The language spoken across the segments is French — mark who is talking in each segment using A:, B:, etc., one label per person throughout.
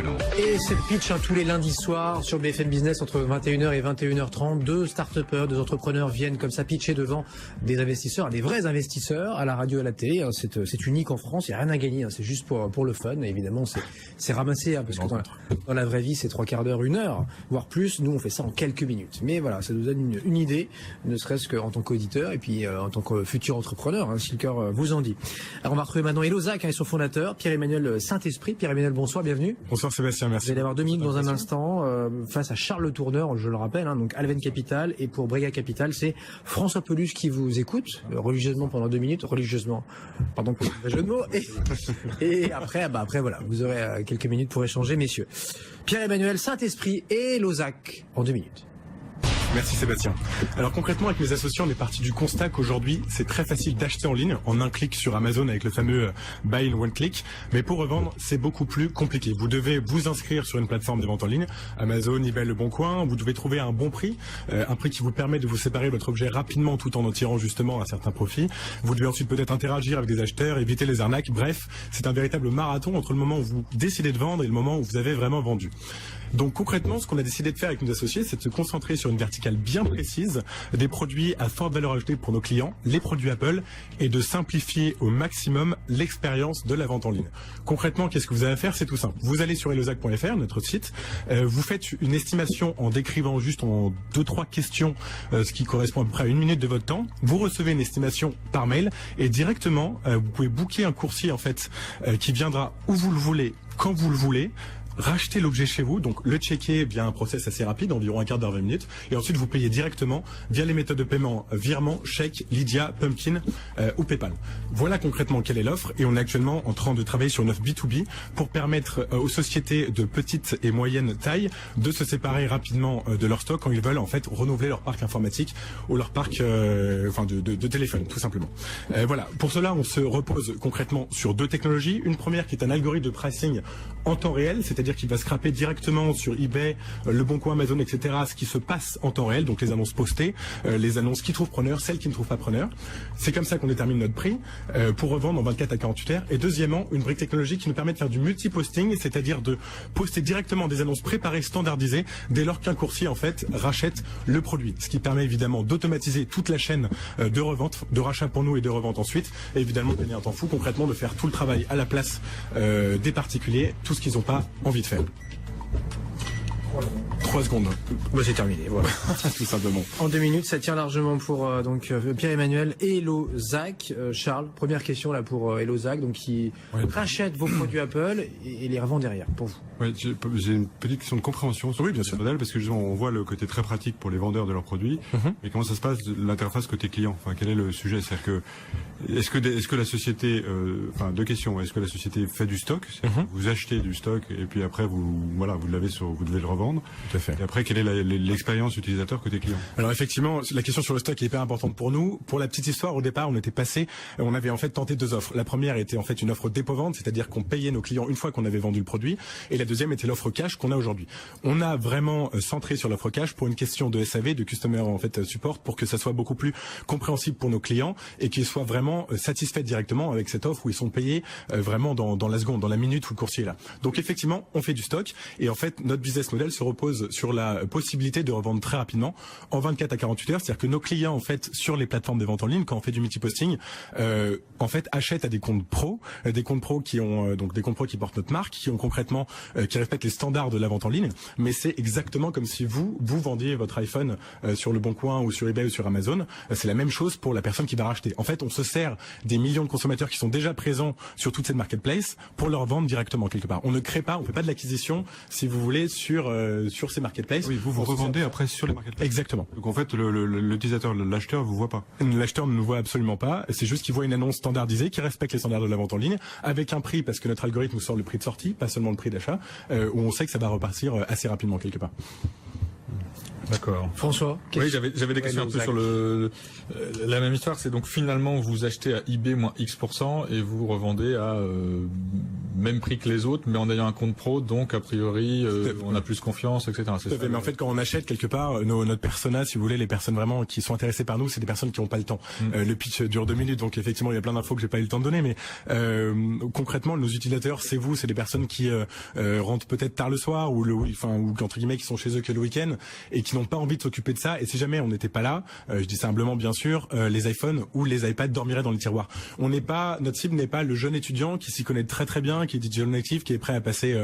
A: surprenant.
B: Et c'est le pitch tous les lundis soirs sur BFM Business entre 21h et 21h30. Deux start-upers, deux entrepreneurs viennent comme ça pitcher devant des investisseurs, des vrais investisseurs à la radio et à la télé. C'est unique en France, il n'y a rien à gagner, c'est juste pour le fun. Et évidemment, c'est ramassé parce que dans la vraie vie, c'est 3/4 d'heure, 1 heure, voire plus. Nous, on fait ça en quelques minutes. Mais voilà, ça nous donne une idée, ne serait-ce qu'en tant qu'auditeur et puis en tant que futur entrepreneur, si le cœur vous en dit. Alors, on va retrouver maintenant Elozac, son fondateur, Pierre-Emmanuel Saint-Esprit. Pierre-Emmanuel, bonsoir, bienvenue.
C: Bonsoir Sébastien, merci.
B: Vous allez avoir 2 minutes dans un instant face à Charles Le Tourneur, je le rappelle, donc Alven Capital, et pour Brega Capital, c'est François Peluche qui vous écoute religieusement pendant 2 minutes, pardon pour le jeu de mots, et après voilà, vous aurez quelques minutes pour échanger, messieurs. Pierre-Emmanuel Saint-Esprit et Elozac en 2 minutes.
C: Merci Sébastien. Alors concrètement, avec mes associés, on est parti du constat qu'aujourd'hui, c'est très facile d'acheter en ligne, en un clic sur Amazon avec le fameux Buy in One Click. Mais pour revendre, c'est beaucoup plus compliqué. Vous devez vous inscrire sur une plateforme de vente en ligne, Amazon, eBay, Le Bon Coin. Vous devez trouver un bon prix, un prix qui vous permet de vous séparer de votre objet rapidement tout en tirant justement un certain profit. Vous devez ensuite peut-être interagir avec des acheteurs, éviter les arnaques. Bref, c'est un véritable marathon entre le moment où vous décidez de vendre et le moment où vous avez vraiment vendu. Donc concrètement, ce qu'on a décidé de faire avec nos associés, c'est de se concentrer sur une verticale bien précise, des produits à forte valeur ajoutée pour nos clients, les produits Apple, et de simplifier au maximum l'expérience de la vente en ligne. Concrètement, qu'est-ce que vous avez à faire? C'est tout simple. Vous allez sur elozac.fr, notre site, vous faites une estimation en décrivant juste en 2-3 questions ce qui correspond à peu près à 1 minute de votre temps. Vous recevez une estimation par mail et directement, vous pouvez booker un coursier en fait qui viendra où vous le voulez, quand vous le voulez. Racheter l'objet chez vous, donc le checker via un process assez rapide, environ 1/4 d'heure, 20 minutes, et ensuite vous payez directement via les méthodes de paiement virement, chèque, Lydia, Pumpkin ou PayPal. Voilà concrètement quelle est l'offre, et on est actuellement en train de travailler sur une offre B2B pour permettre aux sociétés de petite et moyenne taille de se séparer rapidement de leur stock quand ils veulent en fait renouveler leur parc informatique ou leur parc de téléphone, tout simplement. Voilà, pour cela on se repose concrètement sur 2 technologies. Une première qui est un algorithme de pricing en temps réel, c'est-à-dire qu'il va scraper directement sur eBay, Le Bon Coin, Amazon, etc. ce qui se passe en temps réel, donc les annonces postées, les annonces qui trouvent preneur, celles qui ne trouvent pas preneur. C'est comme ça qu'on détermine notre prix pour revendre en 24 à 48 heures. Et deuxièmement, une brique technologique qui nous permet de faire du multi-posting, c'est-à-dire de poster directement des annonces préparées, standardisées, dès lors qu'un coursier en fait rachète le produit. Ce qui permet évidemment d'automatiser toute la chaîne de revente, de rachat pour nous et de revente ensuite. Et évidemment de gagner un temps fou, concrètement de faire tout le travail à la place des particuliers, tout ce qu'ils n'ont pas envie de faire. 3 secondes.
B: C'est terminé, voilà.
C: Tout simplement.
B: En 2 minutes, ça tient largement pour Pierre-Emmanuel et Elozac. Charles, première question là pour Elozac, donc qui rachète vos produits Apple et les revend derrière, pour vous.
D: Oui, j'ai une petite question de compréhension sur ce modèle, parce que justement, on voit le côté très pratique pour les vendeurs de leurs produits, mais comment ça se passe l'interface côté client? Enfin, quel est le sujet? C'est-à-dire que est-ce que la société, 2 questions. Est-ce que la société fait du stock? Vous achetez du stock et puis après vous l'avez vous devez le revendre.
C: Tout à fait.
D: Et après, quelle est l'expérience utilisateur côté client?
C: Alors effectivement, la question sur le stock est hyper importante pour nous. Pour la petite histoire, au départ, on avait en fait tenté 2 offres. La première était en fait une offre dépôt-vente, c'est-à-dire qu'on payait nos clients une fois qu'on avait vendu le produit. Et la deuxième était l'offre cash qu'on a aujourd'hui. On a vraiment centré sur l'offre cash pour une question de SAV, de customer en fait support, pour que ça soit beaucoup plus compréhensible pour nos clients et qu'ils soient vraiment satisfaits directement avec cette offre où ils sont payés vraiment dans la seconde, dans la minute où le coursier est là. Donc effectivement, on fait du stock et en fait notre business model se repose sur la possibilité de revendre très rapidement en 24 à 48 heures. C'est-à-dire que nos clients en fait sur les plateformes de vente en ligne, quand on fait du multi-posting, en fait achètent à des comptes pro qui ont donc des comptes pro qui portent notre marque, qui ont concrètement qui respectent les standards de la vente en ligne. Mais c'est exactement comme si vous vendiez votre iPhone sur Le Bon Coin ou sur eBay ou sur Amazon. C'est la même chose pour la personne qui va racheter. En fait, on se sert des millions de consommateurs qui sont déjà présents sur toute cette marketplace pour leur vendre directement quelque part. On ne crée pas, on fait pas de l'acquisition, si vous voulez, sur ces marketplaces.
D: Oui, vous revendez après sur les marketplaces.
C: Exactement.
D: Donc en fait, l'utilisateur, l'acheteur, vous voit pas.
C: L'acheteur ne nous voit absolument pas. C'est juste qu'il voit une annonce standardisée qui respecte les standards de la vente en ligne, avec un prix, parce que notre algorithme nous sort le prix de sortie, pas seulement le prix d'achat, où on sait que ça va repartir assez rapidement quelque part.
E: D'accord.
B: François?
E: Oui, j'avais des questions un peu sur la même histoire. C'est donc finalement vous achetez à eBay moins X% et vous revendez à même prix que les autres, mais en ayant un compte pro, donc a priori on a plus confiance, etc.
C: Mais en fait, quand on achète quelque part, notre persona, si vous voulez, les personnes vraiment qui sont intéressées par nous, c'est des personnes qui n'ont pas le temps. Le pitch dure 2 minutes, donc effectivement il y a plein d'infos que j'ai pas eu le temps de donner, mais concrètement nos utilisateurs, c'est vous, c'est des personnes qui rentrent peut-être tard le soir ou entre guillemets qui sont chez eux que le week-end et qui n'ont pas envie de s'occuper de ça. Et si jamais on n'était pas là, je dis simplement bien sûr, les iPhones ou les iPads dormiraient dans les tiroirs. Notre cible n'est pas le jeune étudiant qui s'y connaît très très bien, qui est digital native, qui est prêt à passer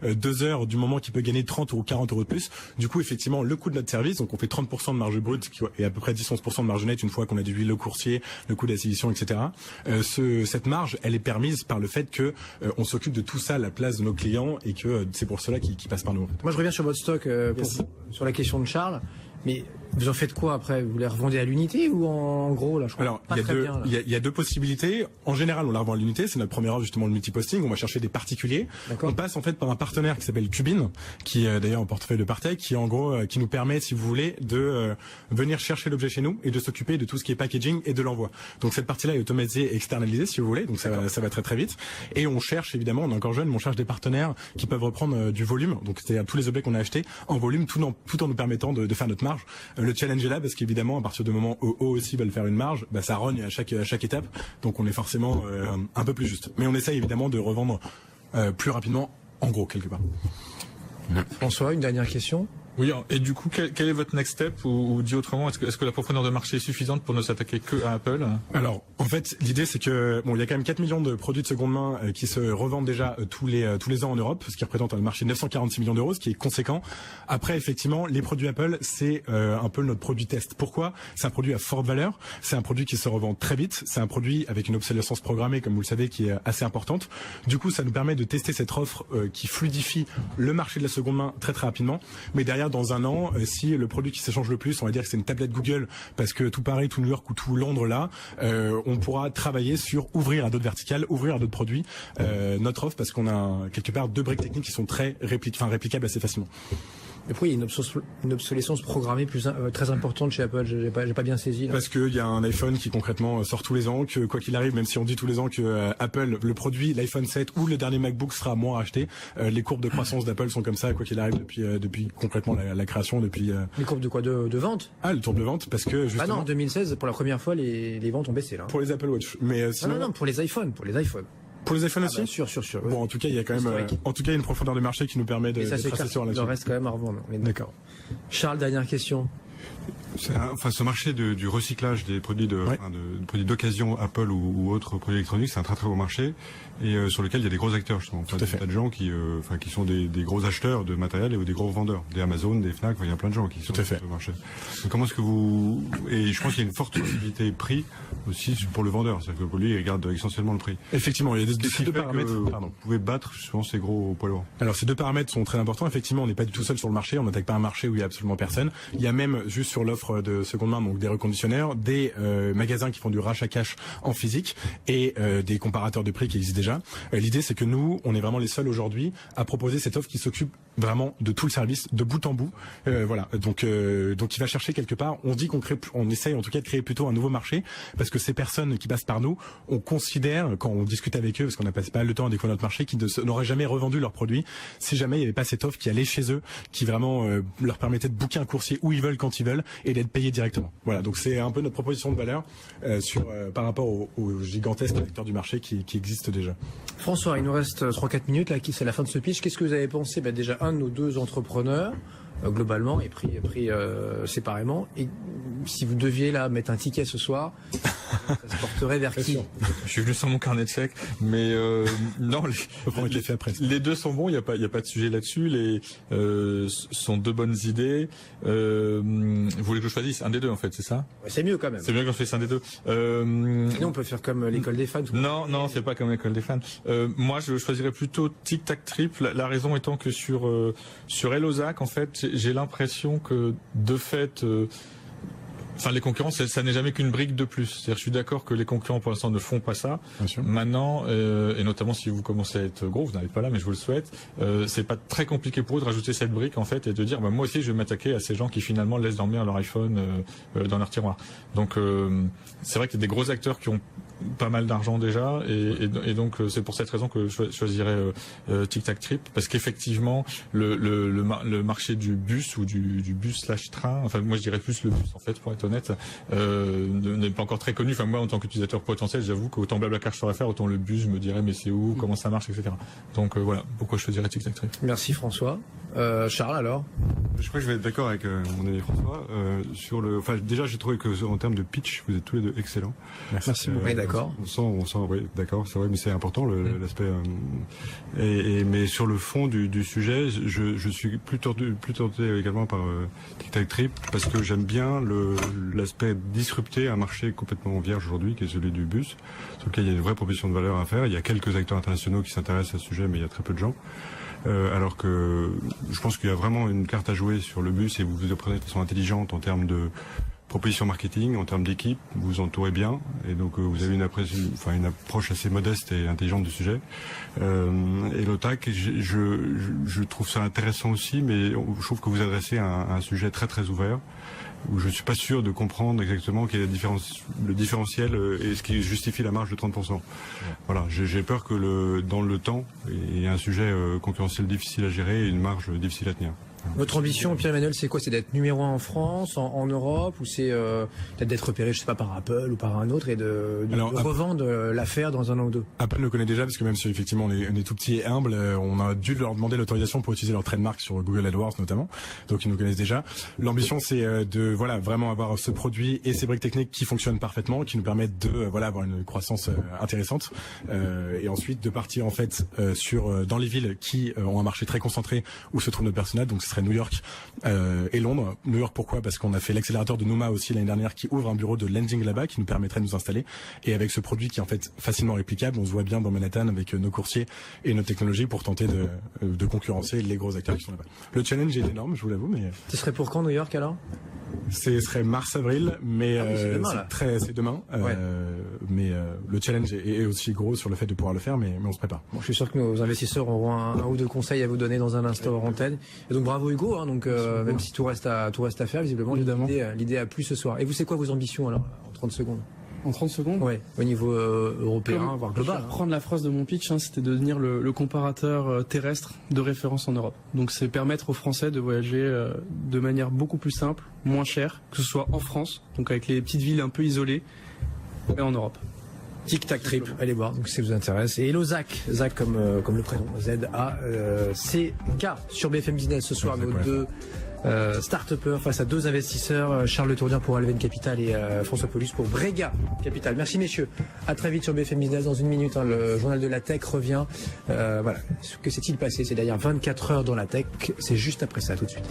C: 2 heures du moment qu'il peut gagner 30 ou 40 euros de plus. Du coup, effectivement, le coût de notre service, donc on fait 30% de marge brute et à peu près 10-11% de marge nette une fois qu'on a déduit le coursier, le coût d'acquisition, etc. Cette marge, elle est permise par le fait que on s'occupe de tout ça à la place de nos clients et que c'est pour cela qu'ils passent par nous. En fait.
B: Moi, je reviens sur votre stock sur la question de Charles. Mais vous en faites quoi après? Vous les revendez à l'unité ou en gros là? Je crois pas très bien.
C: Il y a deux possibilités. En général, on la revend à l'unité. C'est notre première offre justement de multiposting. On va chercher des particuliers. On passe en fait par un partenaire qui s'appelle Cubin, qui est d'ailleurs en portefeuille de Partech, qui en gros qui nous permet, si vous voulez, de venir chercher l'objet chez nous et de s'occuper de tout ce qui est packaging et de l'envoi. Donc cette partie-là est automatisée et externalisée, si vous voulez. Donc ça va très très vite. Et on cherche évidemment, on est encore jeune, mais on cherche des partenaires qui peuvent reprendre du volume. Donc c'est-à-dire tous les objets qu'on a achetés en volume, tout en nous permettant de faire notre marge. Le challenge est là parce qu'évidemment, à partir du moment où eux aussi veulent faire une marge, ça rogne à chaque étape. Donc on est forcément un peu plus juste. Mais on essaye évidemment de revendre plus rapidement, en gros, quelque part.
B: François, une dernière question.
E: Oui, et du coup, quel est votre next step ou dit autrement, est-ce que la profondeur de marché est suffisante pour ne s'attaquer que à Apple?
C: Alors, en fait, l'idée c'est que il y a quand même 4 millions de produits de seconde main qui se revendent déjà tous les ans en Europe, ce qui représente un marché de 946 millions d'euros, ce qui est conséquent. Après, effectivement, les produits Apple, c'est un peu notre produit test. Pourquoi? C'est un produit à forte valeur, c'est un produit qui se revend très vite, c'est un produit avec une obsolescence programmée, comme vous le savez, qui est assez importante. Du coup, ça nous permet de tester cette offre qui fluidifie le marché de la seconde main très très rapidement. Mais derrière, dans un an, si le produit qui s'échange le plus, on va dire que c'est une tablette Google, parce que tout Paris, tout New York ou tout Londres là, on pourra travailler sur ouvrir à d'autres verticales, ouvrir à d'autres produits notre offre, parce qu'on a quelque part 2 briques techniques qui sont très réplicables assez facilement.
B: Et pourquoi il y a une obsolescence programmée très importante chez Apple? J'ai pas bien saisi. Là.
C: Parce qu'il y a un iPhone qui concrètement sort tous les ans, que quoi qu'il arrive, même si on dit tous les ans que Apple, le produit, l'iPhone 7 ou le dernier MacBook sera moins acheté, les courbes de croissance d'Apple sont comme ça, quoi qu'il arrive, depuis concrètement la création, depuis...
B: Les courbes de quoi? De vente?
C: Ah, le tour de vente, parce que justement...
B: Ah non, en 2016, pour la première fois, les ventes ont baissé là.
C: Pour les Apple Watch. Mais sinon...
B: Non, pour les iPhones. Pour les
C: iPhones aussi?
B: Sûr.
C: Bon, en tout cas, il y a quand même, une profondeur de marché qui nous permet de tracer sur là-dessus.
B: Il en reste quand même à revendre.
C: D'accord.
B: Charles, dernière question.
D: Ce marché du recyclage des produits produits d'occasion Apple ou autres produits électroniques, c'est un très très gros marché et sur lequel il y a des gros acteurs justement. Il y a des tas de gens qui sont des gros acheteurs de matériel et des gros vendeurs, des Amazon, des Fnac, il y a plein de gens qui sont sur ce marché. Donc, comment est-ce que et je pense qu'il y a une forte sensibilité prix aussi pour le vendeur, c'est-à-dire que lui il regarde essentiellement le prix.
C: Effectivement, il y a ces 2 paramètres.
D: Vous pouvez battre justement ces gros poids lourds.
C: Alors ces 2 paramètres sont très importants. Effectivement, on n'est pas du tout seul sur le marché. On n'attaque pas un marché où il y a absolument personne. Il y a même juste sur l'offre de seconde main, donc des reconditionneurs, des magasins qui font du rachat cash en physique et des comparateurs de prix qui existent déjà. L'idée, c'est que nous, on est vraiment les seuls aujourd'hui à proposer cette offre qui s'occupe vraiment de tout le service, de bout en bout. Voilà. Donc il va chercher quelque part. On dit on essaye en tout cas de créer plutôt un nouveau marché parce que ces personnes qui passent par nous, on considère quand on discute avec eux, parce qu'on a passé pas mal de temps à découvrir notre marché, qui n'auraient jamais revendu leurs produits si jamais il n'y avait pas cette offre qui allait chez eux, qui vraiment leur permettait de booker un coursier où ils veulent quand ils veulent et d'être payés directement. Voilà. Donc c'est un peu notre proposition de valeur par rapport aux gigantesques acteurs du marché qui existent déjà.
B: François, il nous reste 3-4 minutes là, c'est la fin de ce pitch. Qu'est-ce que vous avez pensé? Déjà, un de nos 2 entrepreneurs, globalement, est pris séparément. Et si vous deviez là mettre un ticket ce soir, ça se porterait vers qui?
E: Je suis venu sans mon carnet de chèques, mais non, les 2 sont bons, il y a pas de sujet là-dessus. Sont 2 bonnes idées. Vous voulez que je choisisse un des 2 en fait, c'est ça?
B: Ouais, c'est mieux quand même.
E: C'est mieux quand je fais un des 2.
B: Sinon on peut faire comme l'école des fans.
E: Non, c'est pas comme l'école des fans. Moi, je choisirais plutôt Tic Tac Trip. La raison étant que sur Hellozac, en fait, j'ai l'impression que de fait Enfin, les concurrents, ça n'est jamais qu'une brique de plus. C'est-à-dire, je suis d'accord que les concurrents, pour l'instant, ne font pas ça.
C: Bien sûr.
E: Maintenant, et notamment si vous commencez à être gros, vous n'arrivez pas là, mais je vous le souhaite, c'est pas très compliqué pour eux de rajouter cette brique, en fait, et de dire, moi aussi, je vais m'attaquer à ces gens qui, finalement, laissent dormir leur iPhone dans leur tiroir. Donc, c'est vrai qu'il y a des gros acteurs qui ont pas mal d'argent déjà, et donc c'est pour cette raison que je choisirais TicTacTrip, parce qu'effectivement le marché du bus ou du bus/train, enfin moi je dirais plus le bus en fait pour être honnête, n'est pas encore très connu. Enfin moi en tant qu'utilisateur potentiel, j'avoue qu'autant Blablacar je saurais faire, autant le bus je me dirais mais c'est où, comment ça marche, etc. Donc voilà pourquoi je choisirais TicTacTrip.
B: Merci François. Charles alors?
D: Je crois que je vais être d'accord avec mon ami François sur le. Enfin, déjà, j'ai trouvé que en termes de pitch, vous êtes tous les deux excellents.
B: Merci beaucoup. D'accord.
D: On sent, oui, d'accord, c'est vrai, mais c'est important l'aspect. Mais sur le fond du sujet, je suis plus tenté également par TicTacTrip parce que j'aime bien l'aspect disrupter un marché complètement vierge aujourd'hui, qui est celui du bus, sur lequel il y a une vraie proposition de valeur à faire. Il y a quelques acteurs internationaux qui s'intéressent à ce sujet, mais il y a très peu de gens. Alors que je pense qu'il y a vraiment une carte à jouer sur le bus et vous vous apprenez de façon intelligente en termes de proposition marketing, en termes d'équipe, vous vous entourez bien et donc vous avez une approche assez modeste et intelligente du sujet. Et l'OTAC, je trouve ça intéressant aussi, mais je trouve que vous adressez un sujet très très ouvert où je suis pas sûr de comprendre exactement quel est le différentiel et ce qui justifie la marge de 30%. Voilà, j'ai peur que dans le temps, il y a un sujet concurrentiel difficile à gérer et une marge difficile à tenir.
B: Votre ambition, Pierre-Emmanuel, c'est quoi? C'est d'être numéro 1 en France, en Europe, ou c'est peut-être d'être repéré, je sais pas, par Apple ou par un autre et de revendre l'affaire dans un an ou deux?
C: Apple le connaît déjà parce que même si effectivement on est tout petit et humble, on a dû leur demander l'autorisation pour utiliser leur trademark sur Google AdWords notamment. Donc ils nous connaissent déjà. L'ambition c'est de vraiment avoir ce produit et ces briques techniques qui fonctionnent parfaitement, qui nous permettent de avoir une croissance intéressante et ensuite de partir en fait dans les villes qui ont un marché très concentré où se trouve notre personnel. Donc ce serait New York et Londres. New York pourquoi? Parce qu'on a fait l'accélérateur de Numa aussi l'année dernière qui ouvre un bureau de lending là-bas qui nous permettrait de nous installer et avec ce produit qui est en fait facilement réplicable, on se voit bien dans Manhattan avec nos coursiers et nos technologies pour tenter de concurrencer les gros acteurs qui sont là-bas. Le challenge est énorme, je vous l'avoue, mais
B: Ce serait pour quand New York alors?
C: ce serait mars-avril, mais c'est demain. Mais le challenge est aussi gros sur le fait de pouvoir le faire, mais on se prépare.
B: Bon, je suis sûr que nos investisseurs auront un ou deux conseils à vous donner dans un instant hors antenne. Et donc bravo Hugo, donc même si tout reste à faire, visiblement l'idée a plu ce soir. Et vous, c'est quoi vos ambitions alors en 30 secondes?
A: En 30 secondes?
B: Ouais, au niveau européen, voire global.
A: Je vais reprendre la phrase de mon pitch, c'était de devenir le comparateur terrestre de référence en Europe. Donc c'est permettre aux Français de voyager de manière beaucoup plus simple, moins chère, que ce soit en France, donc avec les petites villes un peu isolées, et en Europe.
B: TicTacTrip, allez voir, donc si ça vous intéresse. Et Hello Zach comme le prénom, Z-A-C-K, sur BFM Business ce soir, nos deux start-upers face à deux investisseurs, Charles Le Tourdien pour Alven Capital et François Paulus pour Brega Capital. Merci messieurs, à très vite sur BFM Business dans une minute, le journal de la tech revient. Voilà, que s'est-il passé ces dernières 24 heures dans la tech? C'est juste après ça, tout de suite.